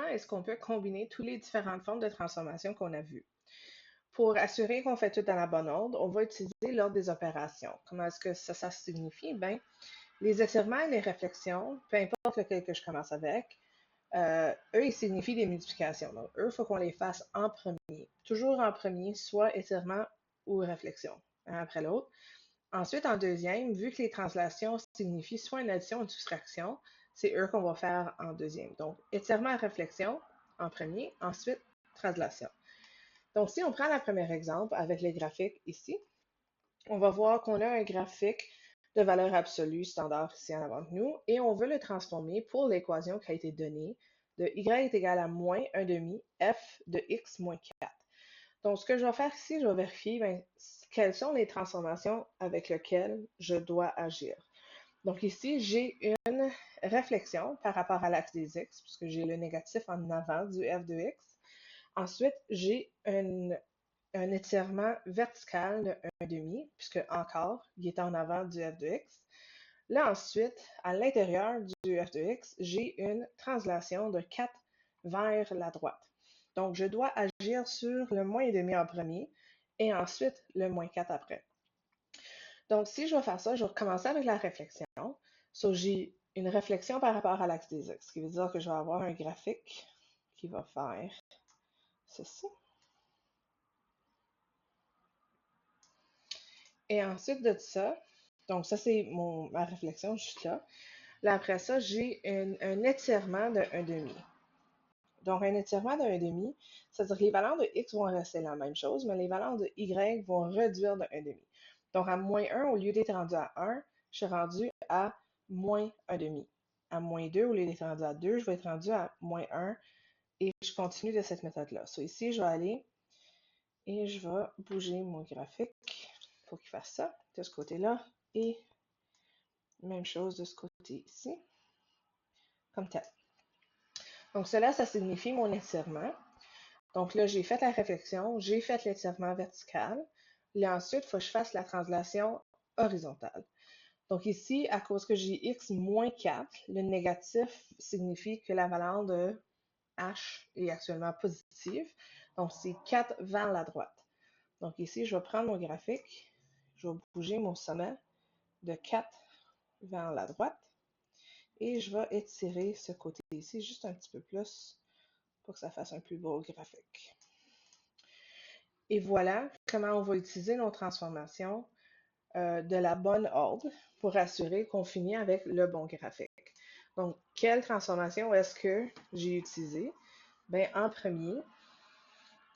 est-ce qu'on peut combiner toutes les différentes formes de transformation qu'on a vues. Pour assurer qu'on fait tout dans la bonne ordre, on va utiliser l'ordre des opérations. Comment est-ce que ça signifie? Bien, les étirements et les réflexions, peu importe lequel que je commence avec, eux, ils signifient des multiplications. Donc, eux, il faut qu'on les fasse en premier. Toujours en premier, soit étirement ou réflexion, un après l'autre. Ensuite, en deuxième, vu que les translations signifient soit une addition ou une soustraction, c'est eux qu'on va faire en deuxième. Donc, étirement et réflexion en premier, ensuite, translation. Donc, si on prend le premier exemple avec les graphiques ici, on va voir qu'on a un graphique de valeur absolue standard ici en avant de nous et on veut le transformer pour l'équation qui a été donnée de y est égal à moins 1 demi f de x moins 4. Donc, ce que je vais faire ici, je vais vérifier quelles sont les transformations avec lesquelles je dois agir. Donc ici, j'ai une réflexion par rapport à l'axe des x, puisque j'ai le négatif en avant du f de x. Ensuite, j'ai un étirement vertical de 1 demi, puisque encore, il est en avant du f de x. Là, ensuite, à l'intérieur du f de x, j'ai une translation de 4 vers la droite. Donc, je dois agir sur le moins et demi en premier et ensuite le moins 4 après. Donc, si je vais faire ça, je vais commencer avec la réflexion. So, j'ai une réflexion par rapport à l'axe des x, ce qui veut dire que je vais avoir un graphique qui va faire ceci. Et ensuite de ça, donc ça c'est ma réflexion juste là. Là après ça, j'ai un étirement de 1 demi. Donc un étirement de 1 demi, c'est-à-dire que les valeurs de x vont rester la même chose, mais les valeurs de y vont réduire de 1 demi. Donc à moins 1, au lieu d'être rendu à 1, je suis rendu à moins 1 demi. À moins 2, au lieu d'être rendu à 2, je vais être rendu à moins 1 et je continue de cette méthode-là. So, ici, je vais aller et je vais bouger mon graphique pour qu'il fasse ça de ce côté-là et même chose de ce côté ici, comme tel. Donc cela, ça signifie mon étirement. Donc là, j'ai fait la réflexion, j'ai fait l'étirement vertical. Là, ensuite, il faut que je fasse la translation horizontale. Donc ici, à cause que j'ai x moins 4, le négatif signifie que la valeur de h est actuellement positive. Donc c'est 4 vers la droite. Donc ici, je vais prendre mon graphique, je vais bouger mon sommet de 4 vers la droite et je vais étirer ce côté ici juste un petit peu plus pour que ça fasse un plus beau graphique. Et voilà comment on va utiliser nos transformations de la bonne ordre pour assurer qu'on finit avec le bon graphique. Donc, quelle transformation est-ce que j'ai utilisée? Bien, en premier,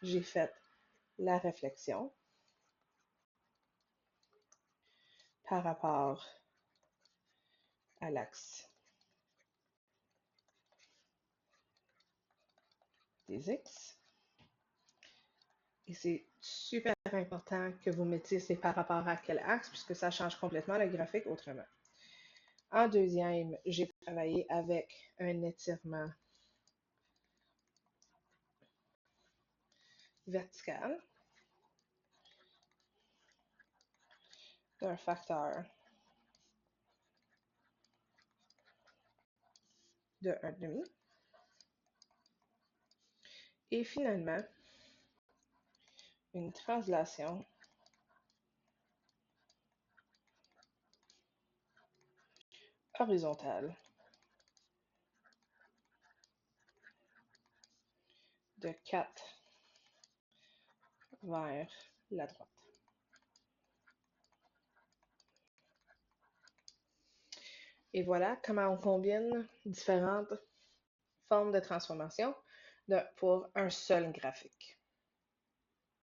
j'ai fait la réflexion par rapport à l'axe des x. Et c'est super important que vous mettiez c'est par rapport à quel axe, puisque ça change complètement le graphique autrement. En deuxième, j'ai travaillé avec un étirement vertical d'un facteur de 1,5. Et finalement, une translation horizontale de 4 vers la droite. Et voilà comment on combine différentes formes de transformation pour un seul graphique.